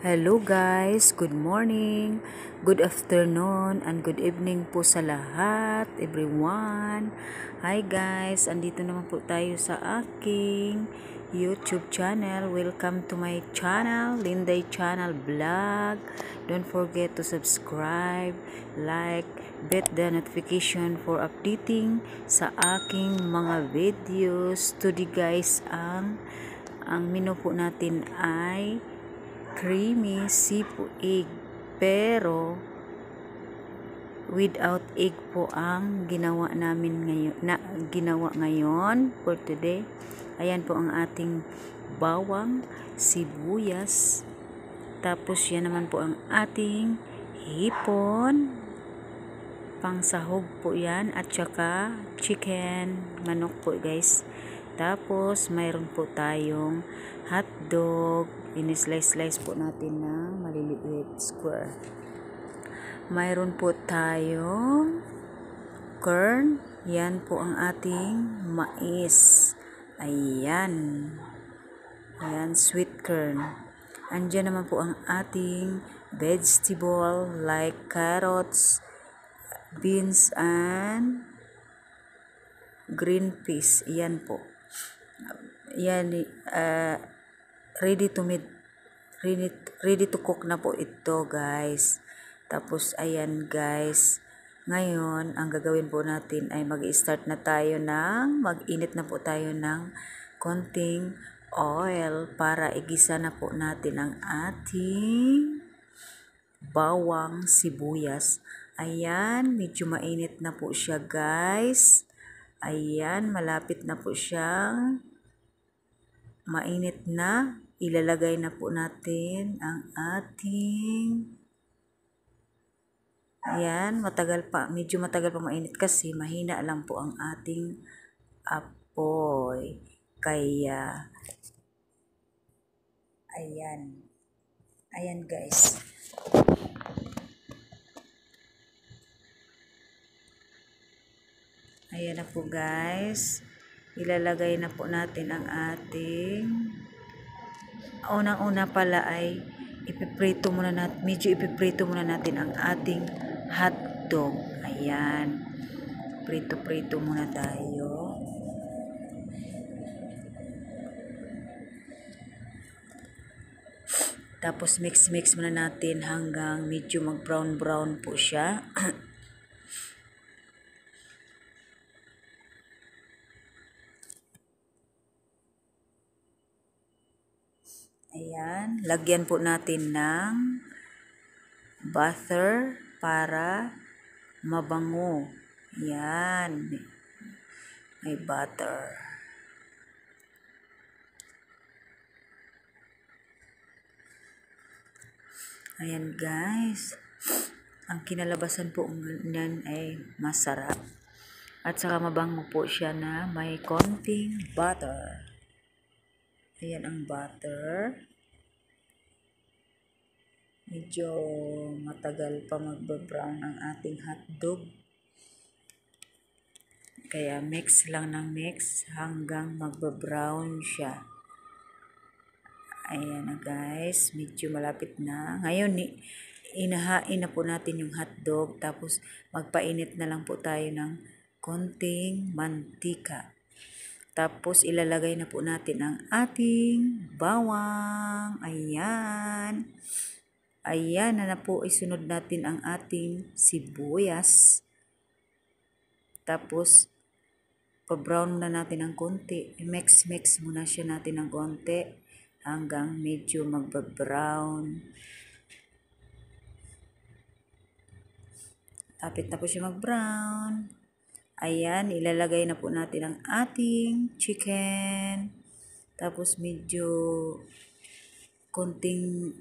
Hello guys, good morning, good afternoon, and good evening po sa lahat, everyone. Hi guys, andito naman po tayo sa aking YouTube channel. Welcome to my channel, Linday Channel Vlog. Don't forget to subscribe, like, hit the notification for updating sa aking mga videos. Today guys, ang menu po natin ay creamy seafood egg, pero without egg po ang ginawa namin ngayon for today. Ayan po ang ating bawang, sibuyas, tapos yan naman po ang ating hipon, pang sahog po yan, at saka chicken, manok po guys. Tapos mayroon po tayong hotdog, in-slice po natin ng maliliit square. Mayroon po tayong corn, yan po ang ating mais. Ayan, sweet corn. Andyan naman po ang ating vegetable like carrots, beans, and green peas. Yan po. Yan, ready to cook na po ito guys. Tapos ayan guys, ngayon ang gagawin po natin ay mag-start na tayo mag-init na po tayo ng konting oil para igisa na po natin ang ating bawang, sibuyas. Ayan, medyo mainit na po siya guys. Ayan, malapit na po siyang mainit na. Ilalagay na po natin ang ating, ayan, medyo matagal pa mainit kasi mahina lang po ang ating apoy. Kaya, ayan guys. Ayan na po guys. Ilalagay na po natin ang ating, unang-una pala ay medyo ipiprito muna natin ang ating hotdog. Ayan. Prito-prito muna tayo. Tapos mix muna natin hanggang medyo mag-brown po siya. Ayan, lagyan po natin ng butter para mabango. Ayan, may butter. Ayan guys, ang kinalabasan po niyan ay masarap. At saka mabango po siya na may konting butter. Ayan ang butter. Medyo matagal pa magbe-brown ang ating hotdog. Kaya mix lang ng mix hanggang magbe-brown siya. Ayan na guys, medyo malapit na. Ngayon, inahain na po natin yung hotdog. Tapos magpainit na lang po tayo ng konting mantika. Tapos ilalagay na po natin ang ating bawang. Ayan. Ayan na po, isunod natin ang ating sibuyas. Tapos pa-brown na natin ng konti. Mix muna siya natin ng konti hanggang medyo magba-brown. Tapit na po siya mag-brown. Ayan, ilalagay na po natin ang ating chicken. Tapos medyo konting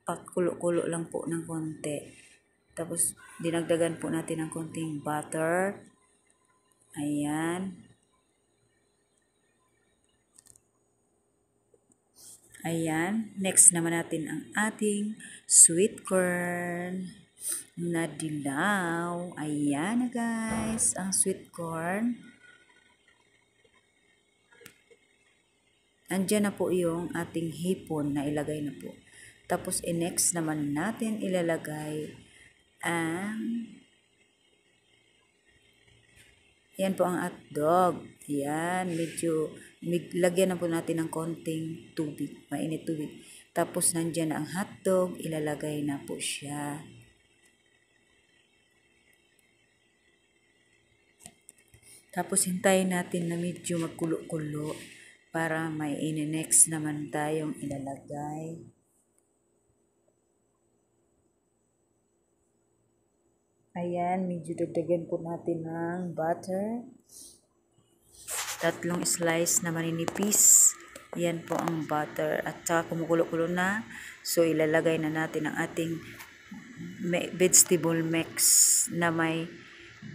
pakulo-kulo lang po ng konti. Tapos dinagdagan po natin ng konting butter. Ayan. Ayan. Next naman natin ang ating sweet corn na dilaw. Ayan na guys, ang sweet corn. Andyan na po yung ating hipon na ilagay na po. Tapos next naman natin ilalagay ang yan po ang hotdog. Yan, medyo lagyan na po natin ng konting tubig, mainit tubig. Tapos nandyan na ang hotdog, ilalagay na po siya. Tapos hintayin natin na medyo magkulo-kulo para may next naman tayong ilalagay. Ayan, medyo dagdagan po natin ng butter. 3 slice na maninipis. Yan po ang butter. At saka kumukulo-kulo na. So, ilalagay na natin ang ating vegetable mix na may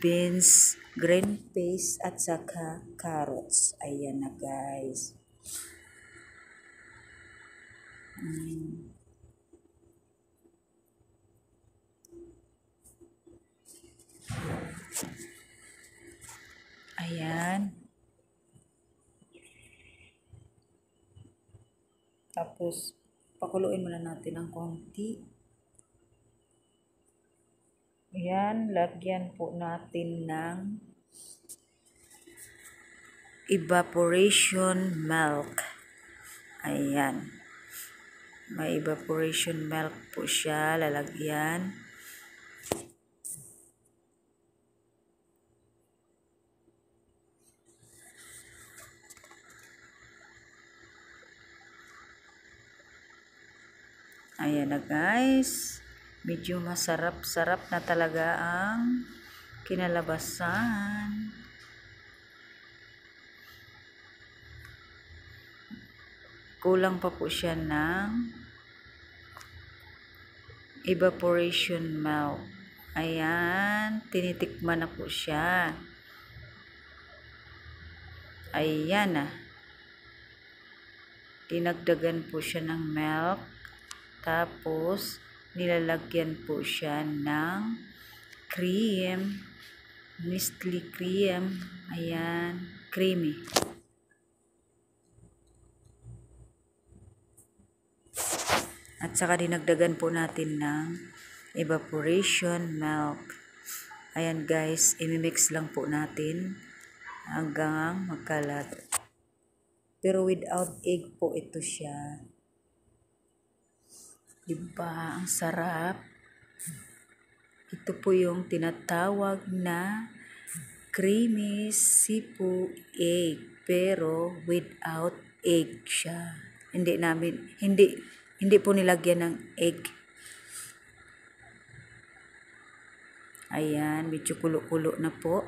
beans, green peas, at saka carrots. Ayan na guys. Ayan. Tapos, pakuluin muna natin ng konti. Ayan, lagyan po natin ng evaporation milk. Ayan. May evaporation milk po siya, lalagyan. Ayan na guys. Medyo masarap-sarap na talaga ang kinalabasan. Kulang pa po siya ng evaporation milk. Ayan, tinitikman na po siya. Ayan na. Dinagdagan po siya ng milk. Tapos, nilalagyan po siya ng cream. Nestle cream. Ayan, creamy. At saka dinagdagan po natin ng evaporation milk. Ayan guys, imimix lang po natin hanggang magkalat. Pero without egg po ito siya. Diba? Ang sarap. Ito po yung tinatawag na creamy sipu egg. Pero without egg siya. Hindi po nilagyan ng egg. Ayan, medyo kulo-kulo na po.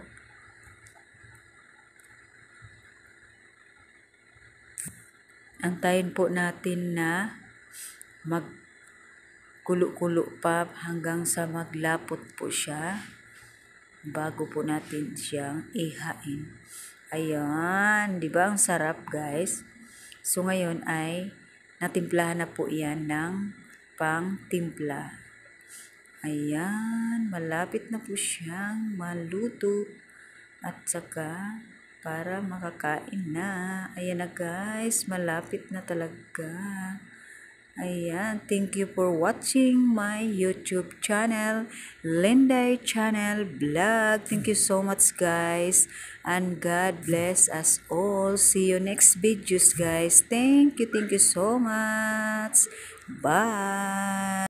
Antayin po natin na magkulo-kulo pa hanggang sa maglapot po siya bago po natin siyang ihain. Ayan, di ba ang sarap guys? So ngayon ay natimplahan na po yan ng pang-timpla. Ayan, malapit na po siyang maluto at saka para makakain na. Ayan na guys, malapit na talaga. Ayan, thank you for watching my YouTube channel, Linday Channel Vlog. Thank you so much guys, and God bless us all. See you next videos guys. Thank you so much. Bye.